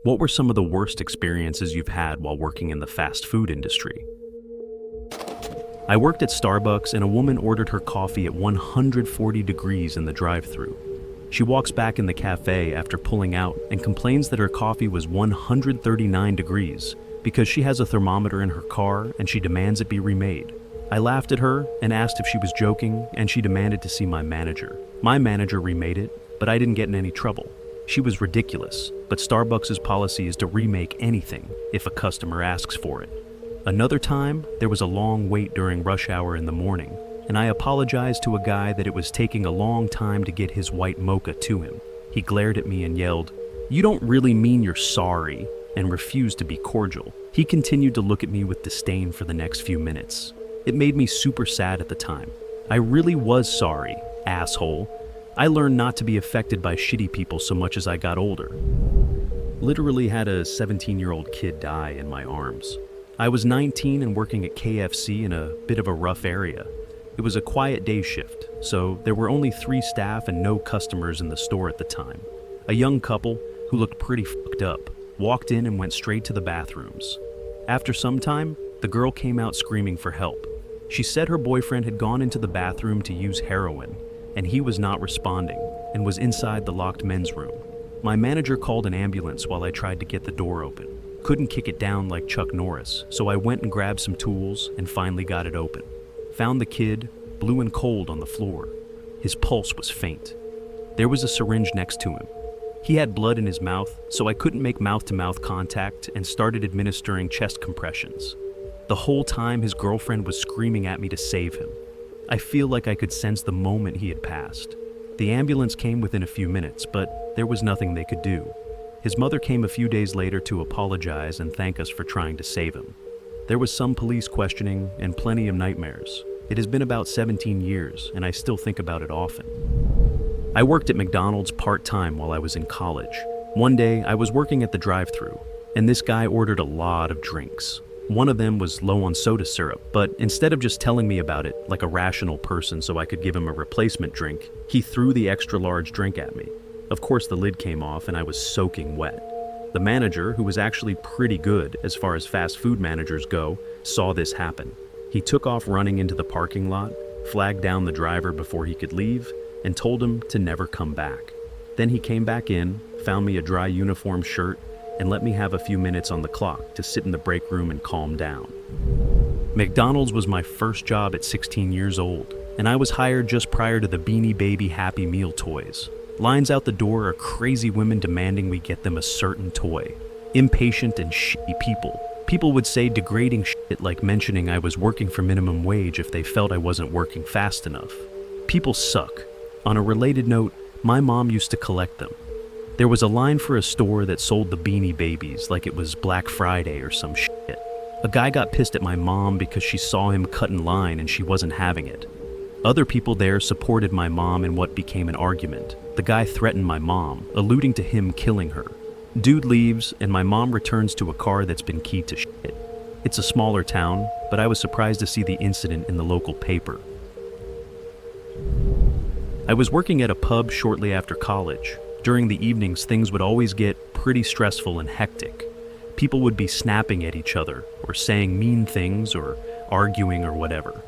What were some of the worst experiences you've had while working in the fast food industry? I worked at Starbucks and a woman ordered her coffee at 140 degrees in the drive-thru. She walks back in the cafe after pulling out and complains that her coffee was 139 degrees because she has a thermometer in her car and she demands it be remade. I laughed at her and asked if she was joking, and she demanded to see my manager. My manager remade it, but I didn't get in any trouble. She was ridiculous, but Starbucks' policy is to remake anything if a customer asks for it. Another time, there was a long wait during rush hour in the morning, and I apologized to a guy that it was taking a long time to get his white mocha to him. He glared at me and yelled, "You don't really mean you're sorry," and refused to be cordial. He continued to look at me with disdain for the next few minutes. It made me super sad at the time. I really was sorry, asshole. I learned not to be affected by shitty people so much as I got older. Literally had a 17-year-old kid die in my arms. I was 19 and working at KFC in a bit of a rough area. It was a quiet day shift, so there were only 3 staff and no customers in the store at the time. A young couple, who looked pretty fucked up, walked in and went straight to the bathrooms. After some time, the girl came out screaming for help. She said her boyfriend had gone into the bathroom to use heroin, and he was not responding and was inside the locked men's room. My manager called an ambulance while I tried to get the door open. Couldn't kick it down like Chuck Norris, so I went and grabbed some tools and finally got it open. Found the kid, blue and cold on the floor. His pulse was faint. There was a syringe next to him. He had blood in his mouth, so I couldn't make mouth-to-mouth contact and started administering chest compressions. The whole time his girlfriend was screaming at me to save him. I feel like I could sense the moment he had passed. The ambulance came within a few minutes, but there was nothing they could do. His mother came a few days later to apologize and thank us for trying to save him. There was some police questioning and plenty of nightmares. It has been about 17 years, and I still think about it often. I worked at McDonald's part-time while I was in college. One day, I was working at the drive-thru, and this guy ordered a lot of drinks. One of them was low on soda syrup, but instead of just telling me about it like a rational person so I could give him a replacement drink, he threw the extra-large drink at me. Of course, the lid came off and I was soaking wet. The manager, who was actually pretty good as far as fast food managers go, saw this happen. He took off running into the parking lot, flagged down the driver before he could leave, and told him to never come back. Then he came back in, found me a dry uniform shirt, and let me have a few minutes on the clock to sit in the break room and calm down. McDonald's was my first job at 16 years old, and I was hired just prior to the Beanie Baby Happy Meal toys. Lines out the door are crazy women demanding we get them a certain toy. Impatient and shitty people. People would say degrading shit like mentioning I was working for minimum wage if they felt I wasn't working fast enough. People suck. On a related note, my mom used to collect them. There was a line for a store that sold the Beanie Babies like it was Black Friday or some shit. A guy got pissed at my mom because she saw him cut in line and she wasn't having it. Other people there supported my mom in what became an argument. The guy threatened my mom, alluding to him killing her. Dude leaves and my mom returns to a car that's been keyed to shit. It's a smaller town, but I was surprised to see the incident in the local paper. I was working at a pub shortly after college. During the evenings, things would always get pretty stressful and hectic. People would be snapping at each other, or saying mean things, or arguing or whatever.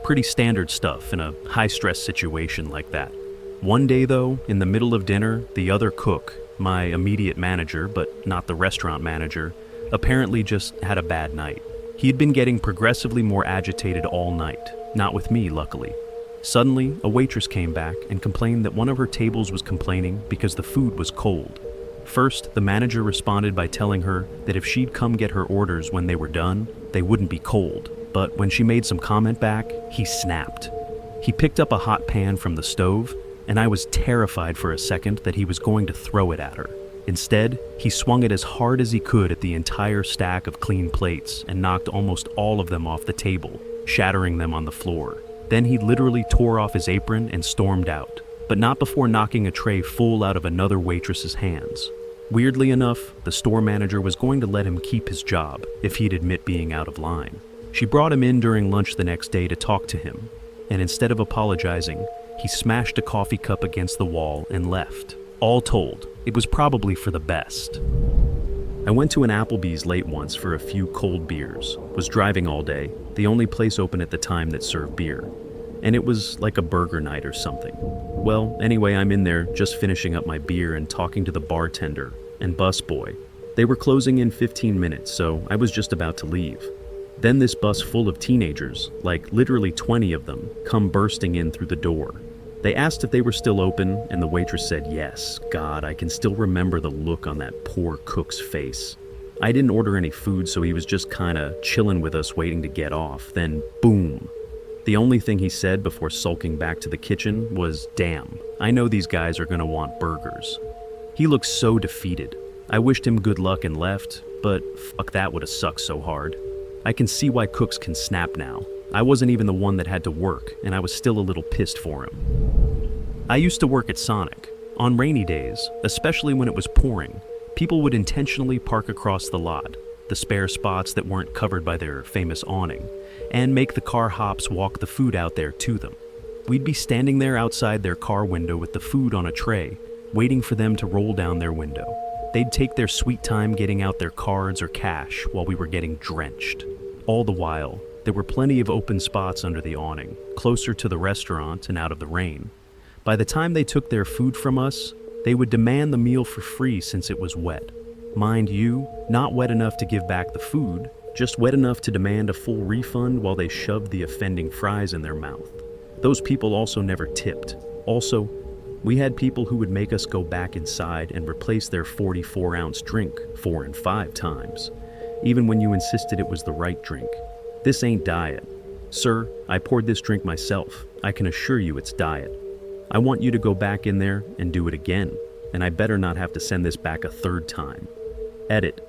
Pretty standard stuff in a high-stress situation like that. One day though, in the middle of dinner, the other cook, my immediate manager, but not the restaurant manager, apparently just had a bad night. He had been getting progressively more agitated all night, not with me, luckily. Suddenly, a waitress came back and complained that one of her tables was complaining because the food was cold. First, the manager responded by telling her that if she'd come get her orders when they were done, they wouldn't be cold. But when she made some comment back, he snapped. He picked up a hot pan from the stove, and I was terrified for a second that he was going to throw it at her. Instead, he swung it as hard as he could at the entire stack of clean plates and knocked almost all of them off the table, shattering them on the floor. Then he literally tore off his apron and stormed out, but not before knocking a tray full out of another waitress's hands. Weirdly enough, the store manager was going to let him keep his job if he'd admit being out of line. She brought him in during lunch the next day to talk to him, and instead of apologizing, he smashed a coffee cup against the wall and left. All told, it was probably for the best. I went to an Applebee's late once for a few cold beers, was driving all day, the only place open at the time that served beer. And it was like a burger night or something. Well, anyway, I'm in there just finishing up my beer and talking to the bartender and busboy. They were closing in 15 minutes, so I was just about to leave. Then this bus full of teenagers, like literally 20 of them, come bursting in through the door. They asked if they were still open, and the waitress said yes. God, I can still remember the look on that poor cook's face. I didn't order any food, so he was just kinda chilling with us waiting to get off. Then, boom. The only thing he said before sulking back to the kitchen was, "Damn, I know these guys are gonna want burgers." He looked so defeated. I wished him good luck and left, but fuck, that would've sucked so hard. I can see why cooks can snap now. I wasn't even the one that had to work, and I was still a little pissed for him. I used to work at Sonic. On rainy days, especially when it was pouring, people would intentionally park across the lot, the spare spots that weren't covered by their famous awning, and make the car hops walk the food out there to them. We'd be standing there outside their car window with the food on a tray, waiting for them to roll down their window. They'd take their sweet time getting out their cards or cash while we were getting drenched. All the while, there were plenty of open spots under the awning, closer to the restaurant and out of the rain. By the time they took their food from us, they would demand the meal for free since it was wet. Mind you, not wet enough to give back the food, just wet enough to demand a full refund while they shoved the offending fries in their mouth. Those people also never tipped. Also, we had people who would make us go back inside and replace their 44-ounce drink 4 and 5 times, even when you insisted it was the right drink. This ain't diet. Sir, I poured this drink myself. I can assure you it's diet. I want you to go back in there and do it again, and I better not have to send this back a third time. Edit.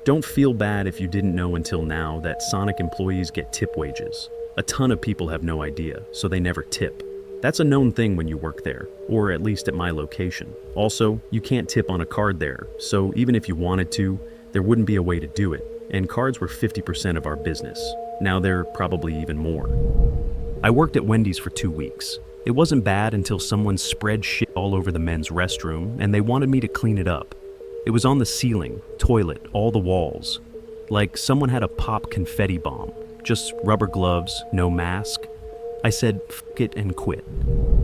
Don't feel bad if you didn't know until now that Sonic employees get tip wages. A ton of people have no idea, so they never tip. That's a known thing when you work there, or at least at my location. Also, you can't tip on a card there, so even if you wanted to, there wouldn't be a way to do it, and cards were 50% of our business. Now they're probably even more. I worked at Wendy's for 2 weeks. It wasn't bad until someone spread shit all over the men's restroom, and they wanted me to clean it up. It was on the ceiling, toilet, all the walls. Like someone had a pop confetti bomb. Just rubber gloves, no mask. I said, fuck it and quit.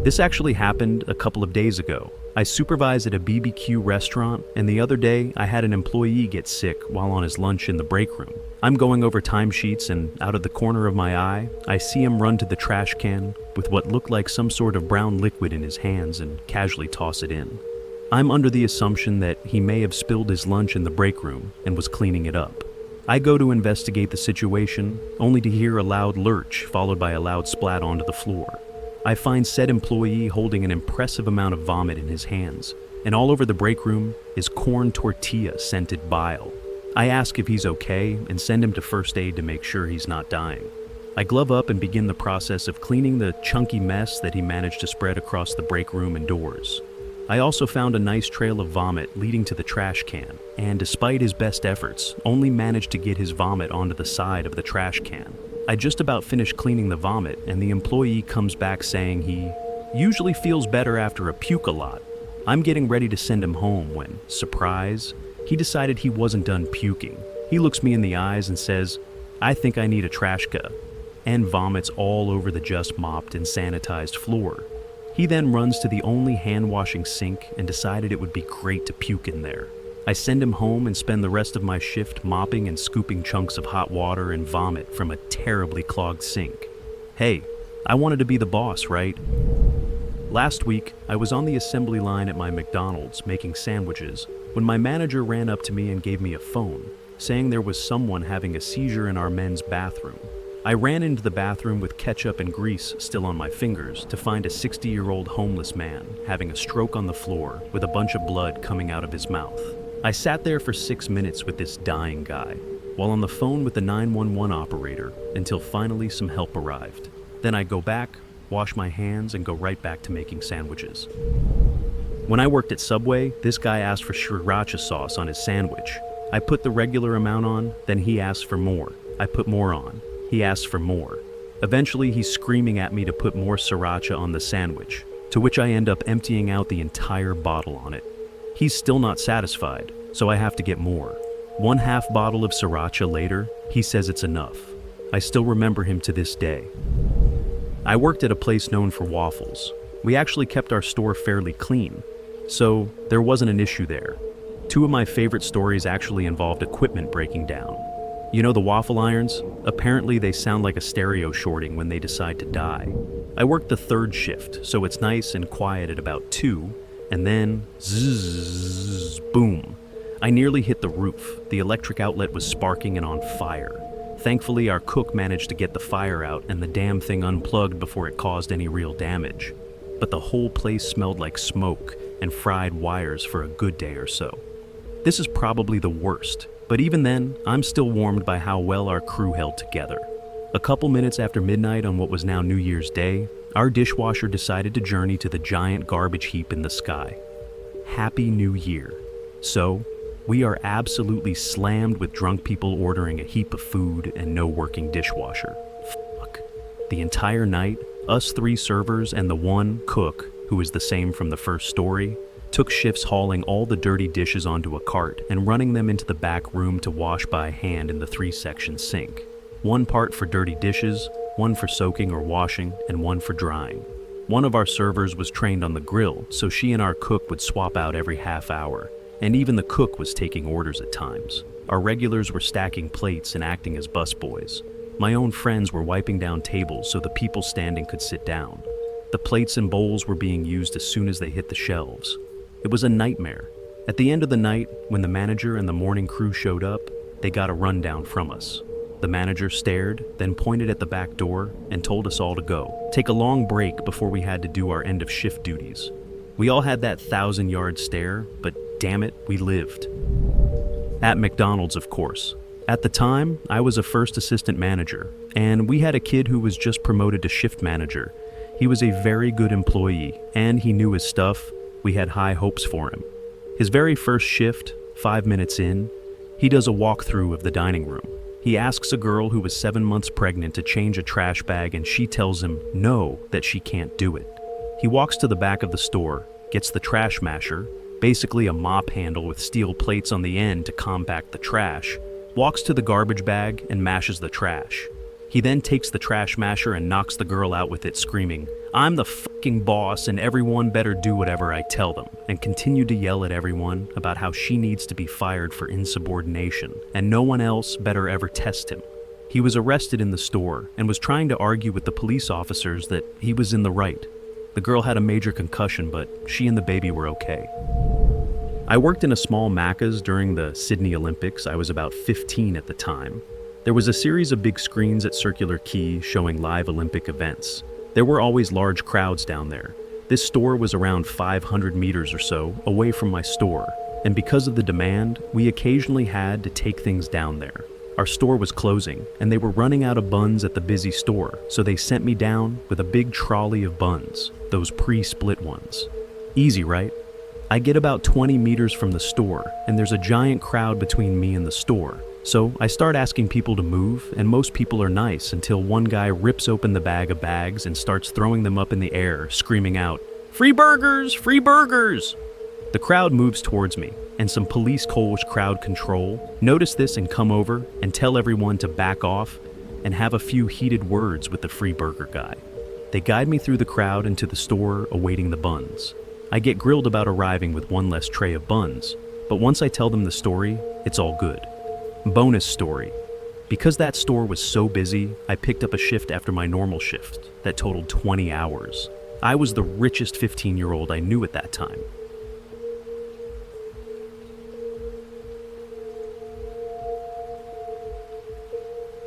This actually happened a couple of days ago. I supervised at a BBQ restaurant, and the other day I had an employee get sick while on his lunch in the break room. I'm going over timesheets, and out of the corner of my eye, I see him run to the trash can with what looked like some sort of brown liquid in his hands and casually toss it in. I'm under the assumption that he may have spilled his lunch in the break room and was cleaning it up. I go to investigate the situation, only to hear a loud lurch followed by a loud splat onto the floor. I find said employee holding an impressive amount of vomit in his hands, and all over the break room is corn tortilla-scented bile. I ask if he's okay and send him to first aid to make sure he's not dying. I glove up and begin the process of cleaning the chunky mess that he managed to spread across the break room and doors. I also found a nice trail of vomit leading to the trash can, and despite his best efforts, only managed to get his vomit onto the side of the trash can. I just about finished cleaning the vomit, and the employee comes back saying he usually feels better after a puke a lot. I'm getting ready to send him home when, surprise, he decided he wasn't done puking. He looks me in the eyes and says, "I think I need a trashka," and vomits all over the just mopped and sanitized floor. He then runs to the only hand-washing sink and decided it would be great to puke in there. I send him home and spend the rest of my shift mopping and scooping chunks of hot water and vomit from a terribly clogged sink. Hey, I wanted to be the boss, right? Last week, I was on the assembly line at my McDonald's making sandwiches when my manager ran up to me and gave me a phone, saying there was someone having a seizure in our men's bathroom. I ran into the bathroom with ketchup and grease still on my fingers to find a 60-year-old homeless man having a stroke on the floor with a bunch of blood coming out of his mouth. I sat there for 6 minutes with this dying guy, while on the phone with the 911 operator until finally some help arrived. Then I go back, wash my hands, and go right back to making sandwiches. When I worked at Subway, this guy asked for sriracha sauce on his sandwich. I put the regular amount on, then he asked for more. I put more on. He asked for more. Eventually, he's screaming at me to put more sriracha on the sandwich, to which I end up emptying out the entire bottle on it. He's still not satisfied, so I have to get more. One half bottle of sriracha later, he says it's enough. I still remember him to this day. I worked at a place known for waffles. We actually kept our store fairly clean, so there wasn't an issue there. Two of my favorite stories actually involved equipment breaking down. You know the waffle irons? Apparently they sound like a stereo shorting when they decide to die. I worked the third shift, so it's nice and quiet at about 2, and then zzz, boom. I nearly hit the roof. The electric outlet was sparking and on fire. Thankfully, our cook managed to get the fire out and the damn thing unplugged before it caused any real damage. But the whole place smelled like smoke and fried wires for a good day or so. This is probably the worst, but even then, I'm still warmed by how well our crew held together. A couple minutes after midnight on what was now New Year's Day, our dishwasher decided to journey to the giant garbage heap in the sky. Happy New Year. So, we are absolutely slammed with drunk people ordering a heap of food and no working dishwasher. Fuck. The entire night, us 3 servers and the one cook, who is the same from the first story, took shifts hauling all the dirty dishes onto a cart and running them into the back room to wash by hand in the 3-section sink. 1 part for dirty dishes, 1 for soaking or washing, and 1 for drying. One of our servers was trained on the grill, so she and our cook would swap out every half hour, and even the cook was taking orders at times. Our regulars were stacking plates and acting as busboys. My own friends were wiping down tables so the people standing could sit down. The plates and bowls were being used as soon as they hit the shelves. It was a nightmare. At the end of the night, when the manager and the morning crew showed up, they got a rundown from us. The manager stared, then pointed at the back door and told us all to go. Take a long break before we had to do our end of shift duties. We all had that 1,000-yard stare, but damn it, we lived. At McDonald's, of course. At the time, I was a first assistant manager, and we had a kid who was just promoted to shift manager. He was a very good employee, and he knew his stuff. We had high hopes for him. His very first shift, 5 minutes in, he does a walkthrough of the dining room. He asks a girl who was 7 months pregnant to change a trash bag, and she tells him no, that she can't do it. He walks to the back of the store, gets the trash masher, basically a mop handle with steel plates on the end to compact the trash, walks to the garbage bag and mashes the trash. He then takes the trash masher and knocks the girl out with it, screaming, "I'm the fucking boss and everyone better do whatever I tell them," and continued to yell at everyone about how she needs to be fired for insubordination and no one else better ever test him. He was arrested in the store and was trying to argue with the police officers that he was in the right. The girl had a major concussion, but she and the baby were okay. I worked in a small Macca's during the Sydney Olympics. I was about 15 at the time. There was a series of big screens at Circular Quay showing live Olympic events. There were always large crowds down there. This store was around 500 meters or so away from my store, and because of the demand, we occasionally had to take things down there. Our store was closing, and they were running out of buns at the busy store, so they sent me down with a big trolley of buns, those pre-split ones. Easy, right? I get about 20 meters from the store, and there's a giant crowd between me and the store. So I start asking people to move, and most people are nice until one guy rips open the bag of bags and starts throwing them up in the air, screaming out, "Free burgers! Free burgers!" The crowd moves towards me, and some police Polish crowd control notice this and come over and tell everyone to back off and have a few heated words with the free burger guy. They guide me through the crowd into the store awaiting the buns. I get grilled about arriving with one less tray of buns, but once I tell them the story, it's all good. Bonus story. Because that store was so busy, I picked up a shift after my normal shift that totaled 20 hours. I was the richest 15-year-old I knew at that time.